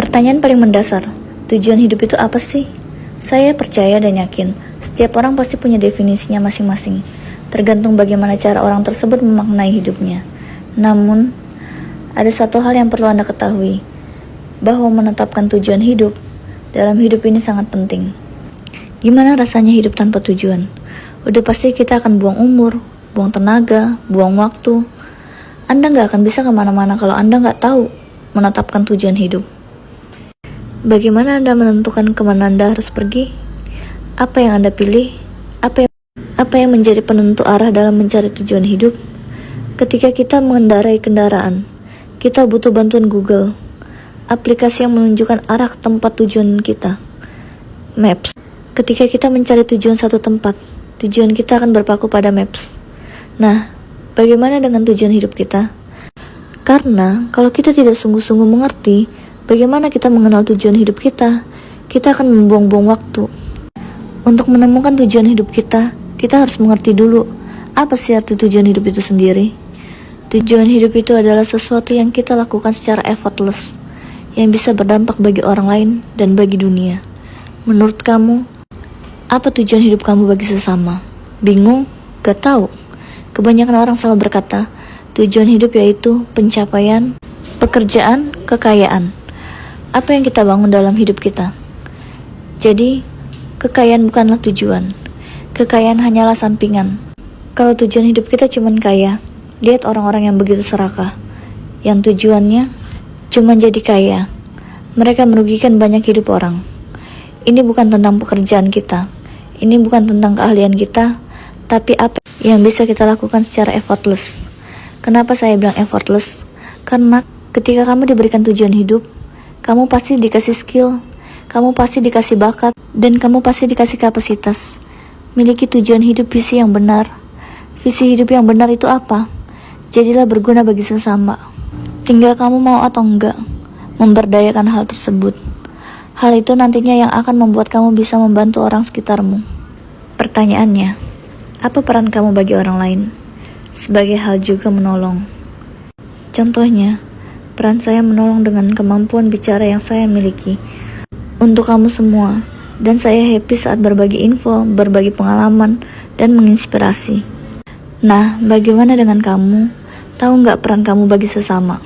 Pertanyaan paling mendasar, tujuan hidup itu apa sih? Saya percaya dan yakin, setiap orang pasti punya definisinya masing-masing, tergantung bagaimana cara orang tersebut memaknai hidupnya. Namun, ada satu hal yang perlu Anda ketahui, bahwa menetapkan tujuan hidup dalam hidup ini sangat penting. Gimana rasanya hidup tanpa tujuan? Udah pasti kita akan buang umur, buang tenaga, buang waktu. Anda gak akan bisa kemana-mana kalau Anda gak tahu menetapkan tujuan hidup. Bagaimana Anda menentukan kemana Anda harus pergi? Apa yang Anda pilih? Apa yang menjadi penentu arah dalam mencari tujuan hidup? Ketika kita mengendarai kendaraan, kita butuh bantuan Google, aplikasi yang menunjukkan arah tempat tujuan kita, Maps. Ketika kita mencari tujuan satu tempat, tujuan kita akan berpaku pada Maps. Nah, bagaimana dengan tujuan hidup kita? Karena kalau kita tidak sungguh-sungguh mengerti bagaimana kita mengenal tujuan hidup kita akan membuang-buang waktu. Untuk menemukan tujuan hidup kita harus mengerti dulu apa sih arti tujuan hidup itu sendiri. Tujuan hidup itu adalah sesuatu yang kita lakukan secara effortless, yang bisa berdampak bagi orang lain dan bagi dunia. Menurut kamu, apa tujuan hidup kamu bagi sesama? Bingung? Gak tahu? Kebanyakan orang selalu berkata, tujuan hidup yaitu pencapaian, pekerjaan, kekayaan. Apa yang kita bangun dalam hidup kita? Jadi, kekayaan bukanlah tujuan. Kekayaan hanyalah sampingan. Kalau tujuan hidup kita cuma kaya, lihat orang-orang yang begitu serakah, yang tujuannya cuma jadi kaya. Mereka merugikan banyak hidup orang. Ini bukan tentang pekerjaan kita. Ini bukan tentang keahlian kita, tapi apa yang bisa kita lakukan secara effortless. Kenapa saya bilang effortless? Karena ketika kamu diberikan tujuan hidup, kamu pasti dikasih skill, kamu pasti dikasih bakat, dan kamu pasti dikasih kapasitas. Miliki tujuan hidup visi yang benar. Visi hidup yang benar itu apa? Jadilah berguna bagi sesama. Tinggal kamu mau atau enggak memberdayakan hal tersebut. Hal itu nantinya yang akan membuat kamu bisa membantu orang sekitarmu. Pertanyaannya, apa peran kamu bagi orang lain? Sebagai hal juga menolong. Contohnya, peran saya menolong dengan kemampuan bicara yang saya miliki untuk kamu semua, dan saya happy saat berbagi info, berbagi pengalaman, dan menginspirasi. Nah, bagaimana dengan kamu? Tahu nggak peran kamu bagi sesama?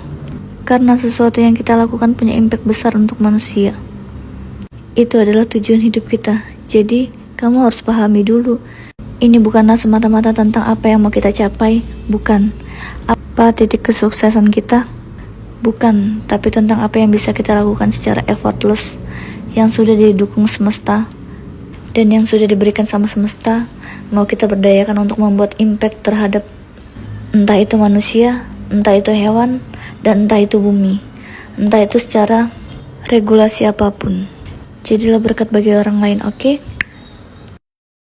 Karena sesuatu yang kita lakukan punya impact besar untuk manusia. Itu adalah tujuan hidup kita. Jadi, kamu harus pahami dulu. Ini bukanlah semata-mata tentang apa yang mau kita capai, bukan. Apa titik kesuksesan kita? Bukan, tapi tentang apa yang bisa kita lakukan secara effortless, yang sudah didukung semesta, dan yang sudah diberikan sama semesta, mau kita berdayakan untuk membuat impact terhadap entah itu manusia, entah itu hewan, dan entah itu bumi, entah itu secara regulasi apapun. Jadilah berkat bagi orang lain, oke?